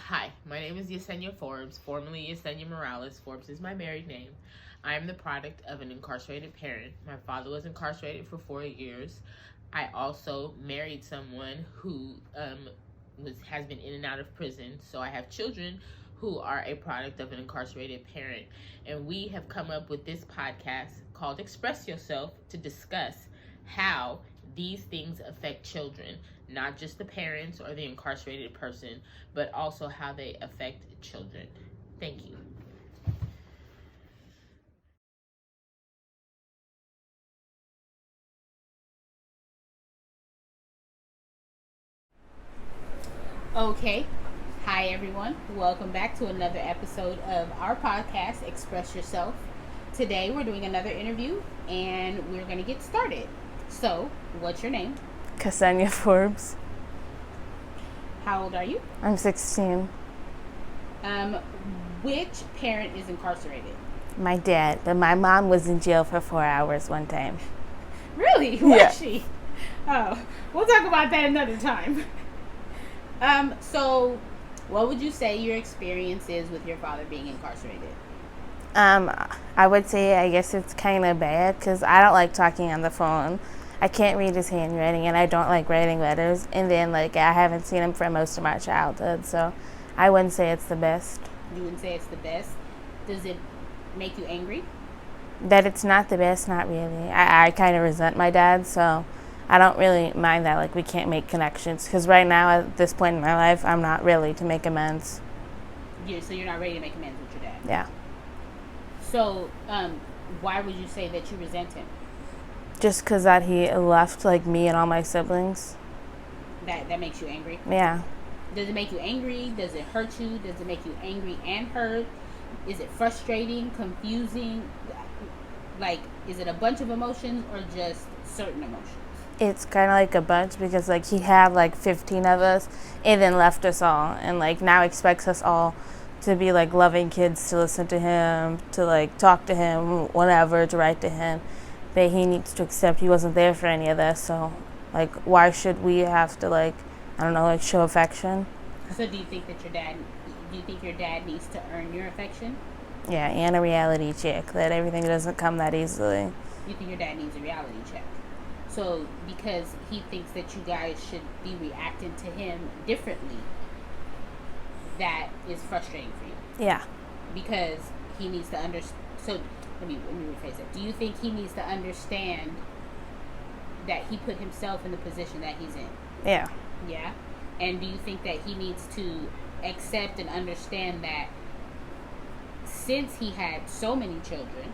Hi, my name is Yesenia Forbes, formerly Yesenia Morales. Forbes is my married name. I am the product of an incarcerated parent. My father was incarcerated for 4 years. I also married someone who has been in and out of prison. So I have children who are a product of an incarcerated parent. And we have come up with this podcast called Express Yourself to discuss how these things affect children, not just the parents or the incarcerated person, but also how they affect children. Thank you. Okay. Hi, everyone. Welcome back to another episode of our podcast, Express Yourself. Today, we're doing another interview, and we're going to get started. So, what's your name? Kesenia Forbes. How old are you? I'm 16. Which parent is incarcerated? My dad, but my mom was in jail for 4 hours one time. Really? Was she? Oh, we'll talk about that another time. So, what would you say your experience is with your father being incarcerated? I would say I guess it's kind of bad because I don't like talking on the phone. I can't read his handwriting, and I don't like writing letters. And then, I haven't seen him for most of my childhood, so I wouldn't say it's the best. You wouldn't say it's the best? Does it make you angry? That it's not the best, not really. I kind of resent my dad, so I don't really mind that, we can't make connections. Because right now, at this point in my life, I'm not really to make amends. Yeah, so you're not ready to make amends with your dad? Yeah. So, why would you say that you resent him? Just because that he left, me and all my siblings. That makes you angry? Yeah. Does it make you angry? Does it hurt you? Does it make you angry and hurt? Is it frustrating, confusing? Is it a bunch of emotions or just certain emotions? It's kind of like a bunch because, he had, 15 of us and then left us all. And, now expects us all to be, loving kids, to listen to him, to, talk to him, whatever, to write to him. But he needs to accept he wasn't there for any of this. So, why should we have to, show affection? So do you think your dad needs to earn your affection? Yeah, and a reality check, that everything doesn't come that easily. You think your dad needs a reality check? So because he thinks that you guys should be reacting to him differently, that is frustrating for you? Yeah. Because he needs to understand. So let me rephrase it. Do you think he needs to understand that he put himself in the position that he's in? Yeah. Yeah? And do you think that he needs to accept and understand that since he had so many children,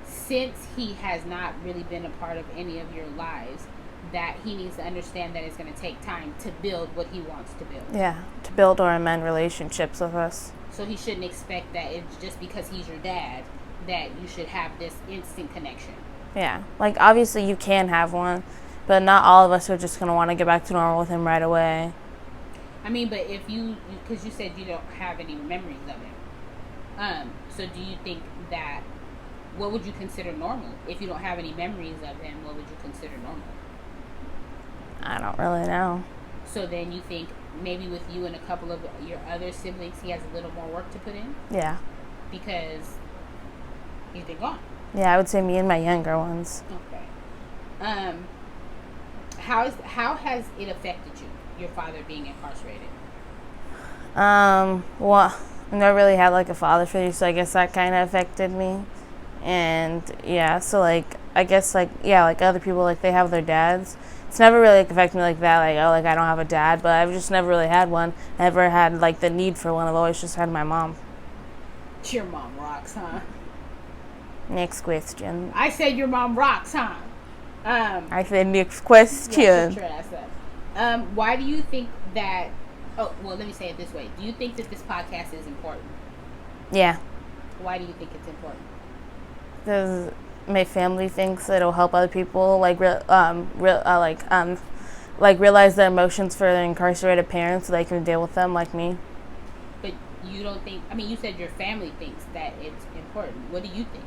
since he has not really been a part of any of your lives, that he needs to understand that it's going to take time to build what he wants to build? Yeah, to build or amend relationships with us. So he shouldn't expect that it's just because he's your dad that you should have this instant connection. Yeah, obviously you can have one, but not all of us are just going to want to get back to normal with him right away. I mean, but if because you said you don't have any memories of him. So do you think that, what would you consider normal? If you don't have any memories of him, what would you consider normal? I don't really know. So then you think maybe with you and a couple of your other siblings, he has a little more work to put in? Yeah. Because he's been gone. Yeah, I would say me and my younger ones. Okay. How has it affected you, your father being incarcerated? Well, I never really had a father figure, so I guess that kind of affected me. And yeah, so I guess other people, they have their dads. It's never really affected me like that, I don't have a dad, but I've just never really had one. Never had the need for one. I've always just had my mom. Your mom rocks, huh? Next question. I said your mom rocks, huh? I said next question. Yeah, shut your ass up. Why do you think that? Oh, well, let me say it this way. Do you think that this podcast is important? Yeah. Why do you think it's important? Because my family thinks it'll help other people realize their emotions for their incarcerated parents so they can deal with them like me. But you don't think, you said your family thinks that it's important. What do you think?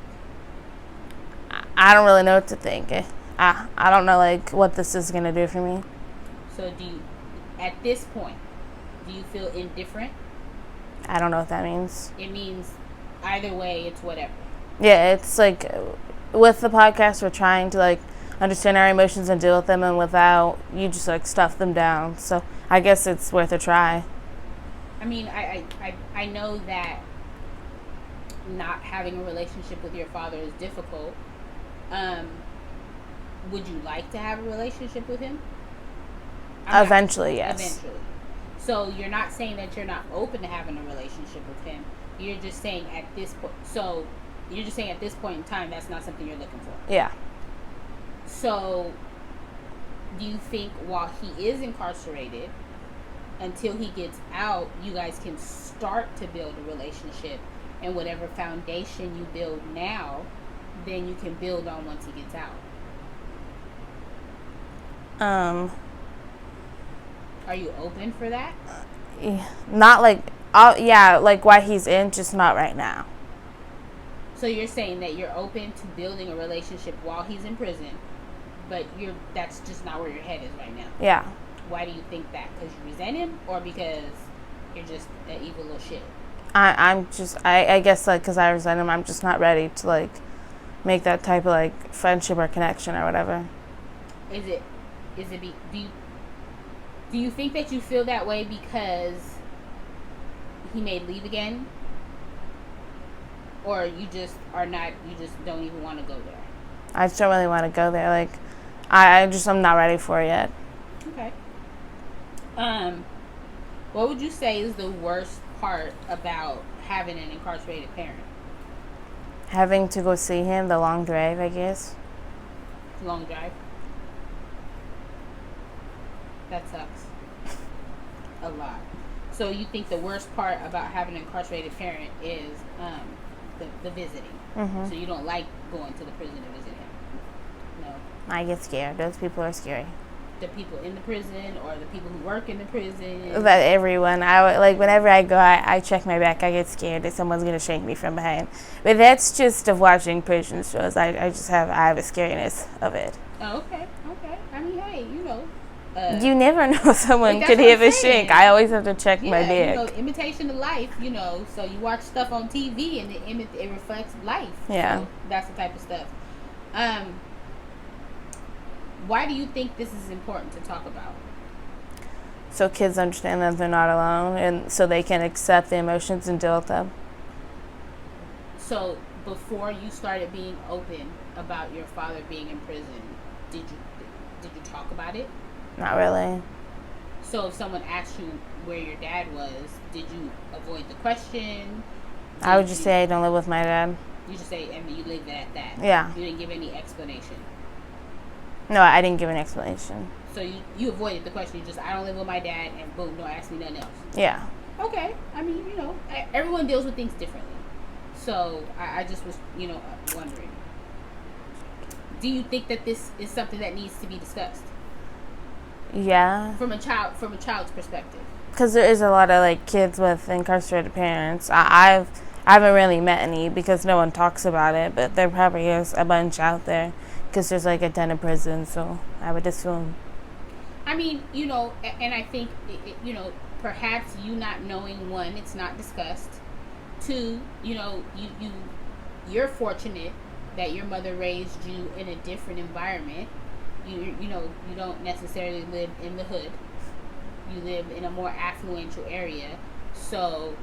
I don't really know what to think. I don't know what this is going to do for me. So at this point, do you feel indifferent? I don't know what that means. It means either way, it's whatever. Yeah, it's like with the podcast, we're trying to like understand our emotions and deal with them, and without you just like stuff them down. So I guess it's worth a try. I mean, I know that not having a relationship with your father is difficult. Would you like to have a relationship with him? Eventually, yes. Eventually. So you're not saying that you're not open to having a relationship with him. You're just saying at this point. So you're just saying at this point in time, that's not something you're looking for. Yeah. So do you think while he is incarcerated, until he gets out, you guys can start to build a relationship, and whatever foundation you build now, then you can build on once he gets out? Are you open for that? Not like, yeah, like while he's in, just not right now. So you're saying that you're open to building a relationship while he's in prison, but that's just not where your head is right now. Yeah. Why do you think that? Because you resent him, or because you're just an evil little shit? I guess like because I resent him, I'm just not ready to like make that type of like friendship or connection or whatever. Do you think that you feel that way because he may leave again, or you just don't even want to go there? I just don't really want to go there. Like, I'm not ready for it yet. Okay. What would you say is the worst part about having an incarcerated parent? Having to go see him, the long drive, I guess. Long drive? That sucks. A lot. So you think the worst part about having an incarcerated parent is the visiting. Mm-hmm. So you don't like going to the prison to visit him? No. I get scared. Those people are scary. The people in the prison or the people who work in the prison? But everyone. Whenever I go, I check my back. I get scared that someone's going to shake me from behind. But that's just of watching prison shows. I have a scariness of it. Oh, okay. I mean, hey, you never know if someone could have a shake. I always have to check my back. Imitation of life, so you watch stuff on TV and it reflects life. Yeah. So that's the type of stuff. Why do you think this is important to talk about? So kids understand that they're not alone, and so they can accept the emotions and deal with them. So before you started being open about your father being in prison, did you talk about it? Not really. So if someone asked you where your dad was, did you avoid the question? I would just say I don't live with my dad. You just say, and you leave it at that. Yeah. You didn't give any explanation. No, I didn't give an explanation. So you avoided the question. You just, I don't live with my dad, and boom, don't ask me nothing else. Yeah. Okay. I mean, everyone deals with things differently. So I just was, wondering. Do you think that this is something that needs to be discussed? Yeah. From a child's perspective. Because there is a lot of like kids with incarcerated parents. I haven't really met any because no one talks about it, but there probably is a bunch out there because there's like a ton of prisons, so I would assume. I mean, and I think, perhaps you not knowing, one, it's not discussed. Two, you're fortunate that your mother raised you in a different environment. You don't necessarily live in the hood. You live in a more affluential area. So,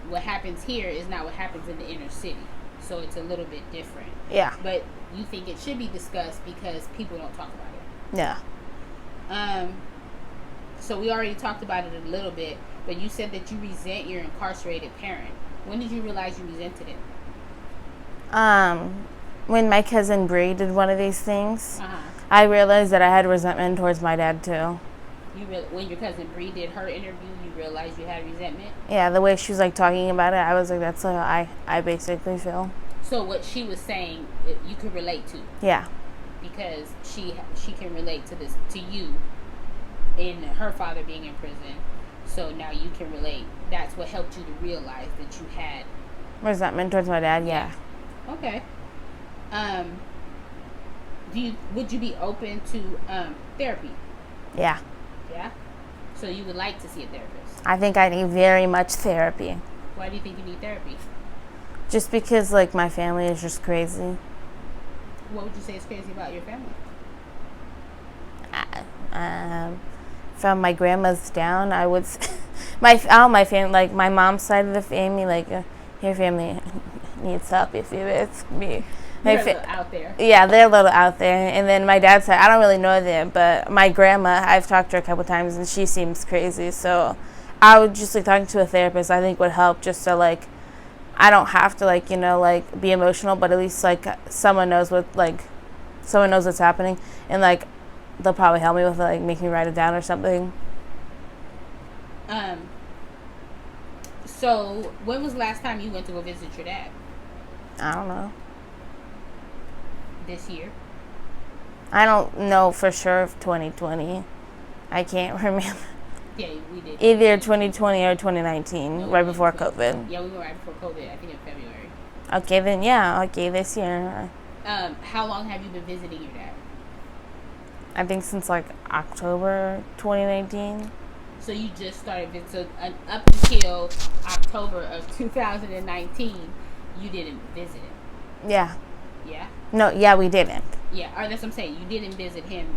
what happens here is not what happens in the inner city. So it's a little bit different. Yeah. But you think it should be discussed because people don't talk about it. Yeah. So we already talked about it a little bit, but you said that you resent your incarcerated parent. When did you realize you resented it? When my cousin Bree did one of these things, I realized that I had resentment towards my dad too. When your cousin Bree did her interview, you realized you had resentment? Yeah, the way she was like talking about it, I was like, that's how I basically feel. So what she was saying, you could relate to? Yeah. Because she can relate to you in her father being in prison. So now you can relate. That's what helped you to realize that you had resentment towards my dad. Yeah. Okay. Would you be open to therapy? Yeah. Yeah. So you would like to see a therapist? I think I need very much therapy. Why do you think you need therapy? Just because, like, my family is just crazy. What would you say is crazy about your family? From my grandma's down, I would my family, like my mom's side of the family, like your family needs help if you ask me. They're a little out there. Yeah, they're a little out there. And then my dad's side, I don't really know them, but my grandma, I've talked to her a couple times, and she seems crazy. So I would just, like, talking to a therapist, I think would help, just so, like, I don't have to, like, like, be emotional, but at least, like, someone knows what's happening, and, like, they'll probably help me with it, like, make me write it down or something. So when was the last time you went to go visit your dad? I don't know. This year? I don't know for sure if 2020. I can't remember. Yeah, we did. Either 2020 or 2019, right before COVID. Yeah, we went right before COVID, I think in February. Okay, then, yeah. Okay, this year. How long have you been visiting your dad? I think since, like, October 2019. So you just started visiting. So up until October of 2019, you didn't visit him? Yeah. Yeah? No, yeah, we didn't. Yeah, or that's what I'm saying. You didn't visit him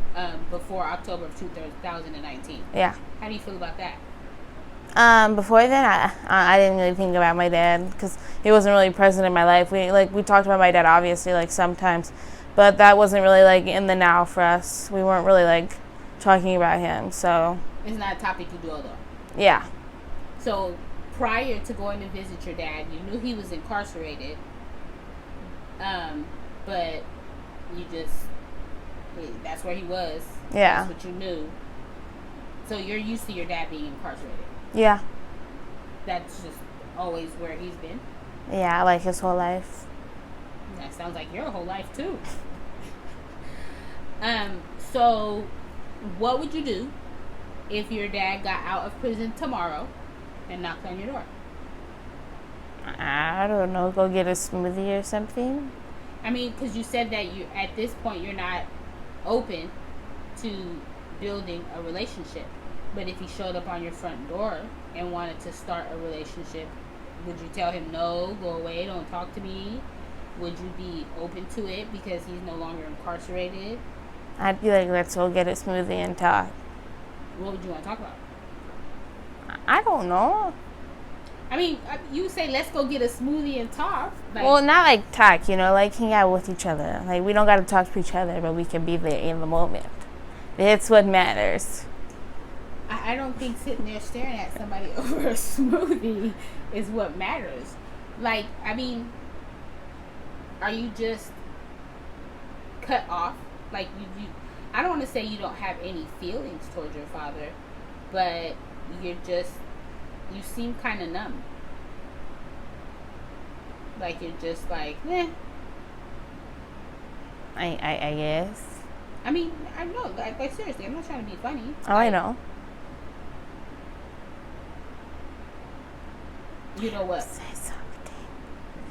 before October of 2019. Yeah. How do you feel about that? Before then, I didn't really think about my dad because he wasn't really present in my life. We talked about my dad, obviously, like, sometimes, but that wasn't really, like, in the now for us. We weren't really, like, talking about him, so. It's not a topic you do, though. Yeah. So prior to going to visit your dad, you knew he was incarcerated, but that's where he was. Yeah. That's what you knew. So you're used to your dad being incarcerated. Yeah. That's just always where he's been. Yeah, like his whole life. That sounds like your whole life too. So what would you do if your dad got out of prison tomorrow and knocked on your door? I don't know, go get a smoothie or something. I mean, because you said that you at this point you're not open to building a relationship. But if he showed up on your front door and wanted to start a relationship, would you tell him no, go away, don't talk to me? Would you be open to it because he's no longer incarcerated? I'd be like, let's go get a smoothie and talk. What would you want to talk about? I don't know. I mean, you say let's go get a smoothie and talk. Like, well, not like talk, like hang out with each other. Like, we don't got to talk to each other, but we can be there in the moment. That's what matters. I don't think sitting there staring at somebody over a smoothie is what matters. Like, I mean, are you just cut off? Like, you I don't want to say you don't have any feelings towards your father, but you seem kind of numb. Like, you're just like, eh. I guess. I mean, I know, like seriously, I'm not trying to be funny. Oh, I know. You know what? Say something.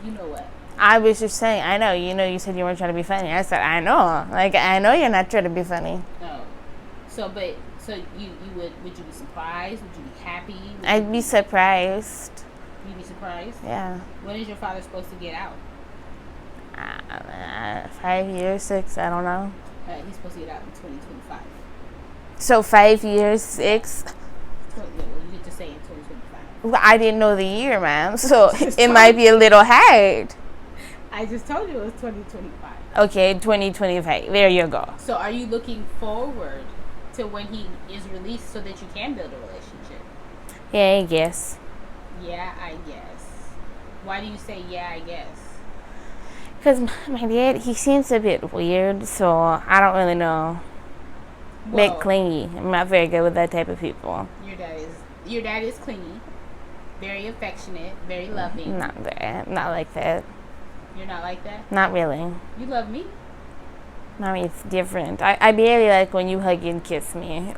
You know what? I was just saying, I know. You said you weren't trying to be funny. I said, I know. Like, I know you're not trying to be funny. No. So you would you be surprised? Would you be happy? I'd be surprised. You'd be surprised? Yeah. When is your father supposed to get out? 5 years, 6, I don't know. He's supposed to get out in 2025. So 5 years, 6? Well, you get to say in 2025. Well, I didn't know the year, ma'am, so it might be a little hard. I just told you it was 2025. Okay, 2025. There you go. So are you looking forward to when he is released so that you can build a relationship? Yeah, I guess. Yeah, I guess. Why do you say yeah, I guess? Because my dad, he seems a bit weird, so I don't really know. Well, Bit clingy. I'm not very good with that type of people. Your dad is clingy, very affectionate, very loving. Not like that. You're not like that? Not really. You love me? I mean, it's different. I barely like when you hug and kiss me.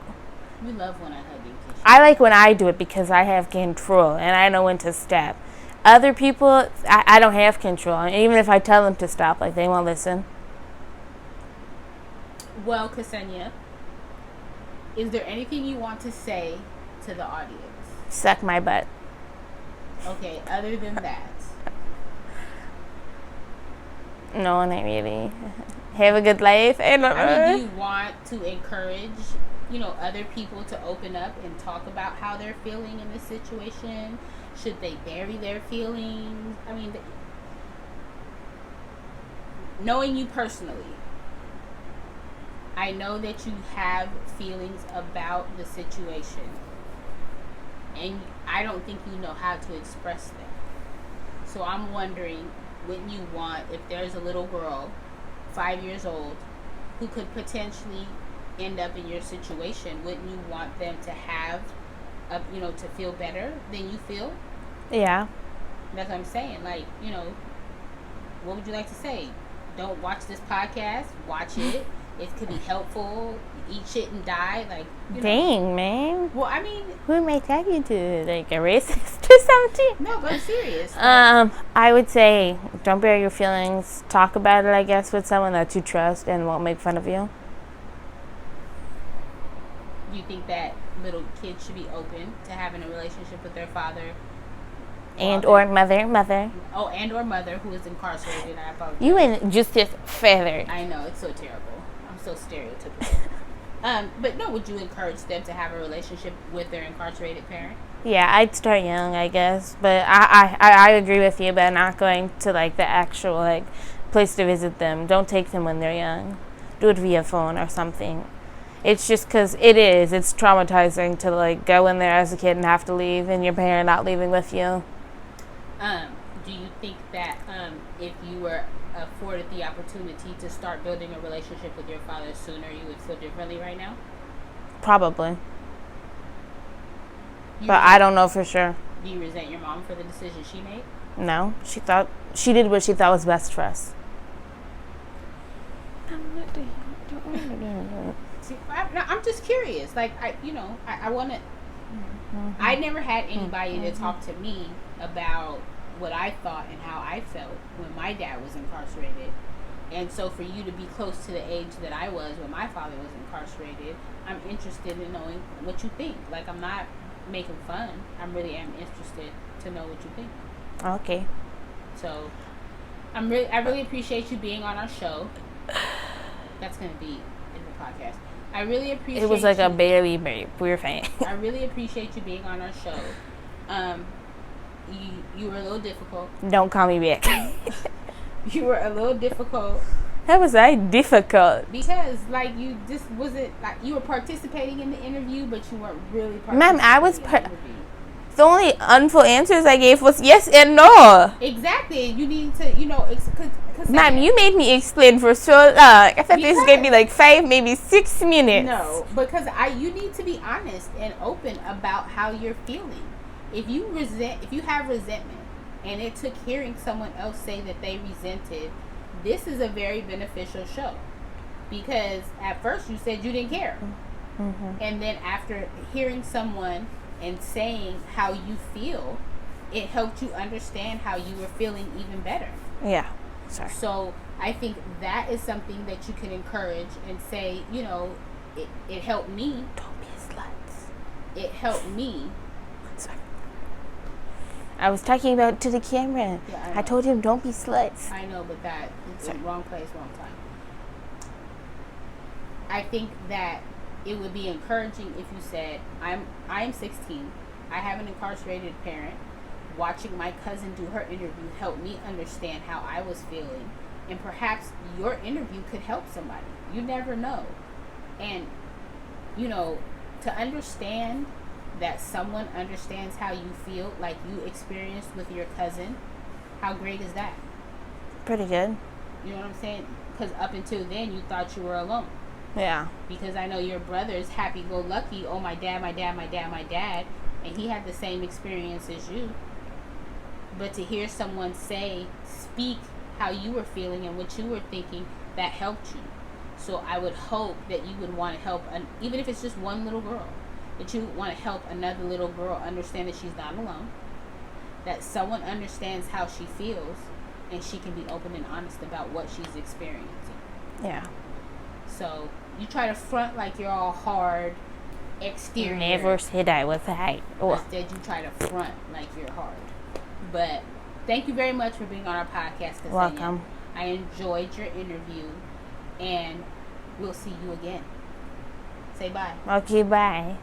You love when I hug and kiss you. I like when I do it because I have control and I know when to stop. Other people, I don't have control. And even if I tell them to stop, like, they won't listen. Well, Kesenia, is there anything you want to say to the audience? Suck my butt. Okay, other than that. No, not really. Have a good life. I don't know. I mean, do you want to encourage, other people to open up and talk about how they're feeling in this situation? Should they bury their feelings? I mean, knowing you personally, I know that you have feelings about the situation, and I don't think you know how to express them. So I'm wondering, wouldn't you want, if there's a little girl, 5 years old, who could potentially end up in your situation, wouldn't you want them to have, to feel better than you feel? Yeah. That's what I'm saying. Like, what would you like to say? Don't watch this podcast. Watch it. It could be helpful. Eat shit and die. Like, Dang, man. Well, I mean, who am I talking to? Like a racist or something? No, but I'm serious. I would say don't bury your feelings. Talk about it, I guess, with someone that you trust and won't make fun of you. Do you think that little kids should be open to having a relationship with their father? Or mother. Oh, and or mother who is incarcerated. I apologize. You and Justice Feather. I know, it's so terrible. I'm so stereotypical. But no, would you encourage them to have a relationship with their incarcerated parent? Yeah, I'd start young, I guess. But I agree with you, but not going to like the actual place to visit them. Don't take them when they're young. Do it via phone or something. It's just because it's traumatizing to go in there as a kid and have to leave and your parent not leaving with you. Do you think that if you were afforded the opportunity to start building a relationship with your father sooner, you would feel differently right now? Probably. But I don't know for sure. Do you resent your mom for the decision she made? No. She did what she thought was best for us. See, I'm just curious. Like, I want to... I never had anybody to talk to me about what I thought and how I felt when my dad was incarcerated. And so for you to be close to the age that I was when my father was incarcerated, I'm interested in knowing what you think. Like, I'm not making fun. I really am interested to know what you think. Okay. So I really appreciate you being on our show. That's going to be in the podcast. I really appreciate it was like a baby babe. We were fine. I really appreciate you being on our show. You were a little difficult. Don't call me back. You were a little difficult. How was I difficult? Because you just wasn't you were participating in the interview, but you weren't really participating. Ma'am, I was the only unfull answers I gave was yes and no. Exactly. You need to Ma'am, you made me explain for so long. I thought this was going to be 5, maybe 6 minutes. No, because you need to be honest and open about how you're feeling. If you have resentment, and it took hearing someone else say that they resented, this is a very beneficial show. Because at first you said you didn't care. Mm-hmm. And then after hearing someone and saying how you feel, it helped you understand how you were feeling even better. Yeah. Sorry. So I think that is something that you can encourage and say, it helped me. Don't be sluts. It helped me. Sorry. I was talking about to the camera. Yeah, I told him don't be sluts. I know, but it's wrong place, wrong time. I think that it would be encouraging if you said, I am 16. I have an incarcerated parent. Watching my cousin do her interview helped me understand how I was feeling. And perhaps your interview could help somebody. You never know. And, to understand that someone understands how you feel, like you experienced with your cousin, how great is that? Pretty good. You know what I'm saying? Because up until then, you thought you were alone. Yeah. Because I know your brother's happy-go-lucky, oh, my dad, and he had the same experience as you. But to hear someone speak how you were feeling and what you were thinking, that helped you. So I would hope that you would want to help, even if it's just one little girl, that you would want to help another little girl understand that she's not alone, that someone understands how she feels, and she can be open and honest about what she's experiencing. Yeah. So you try to front like you're all hard exterior. Never said I was high. Instead, you try to front like you're hard. But thank you very much for being on our podcast, Kesenia. Welcome. I enjoyed your interview, and we'll see you again. Say bye. Okay, bye.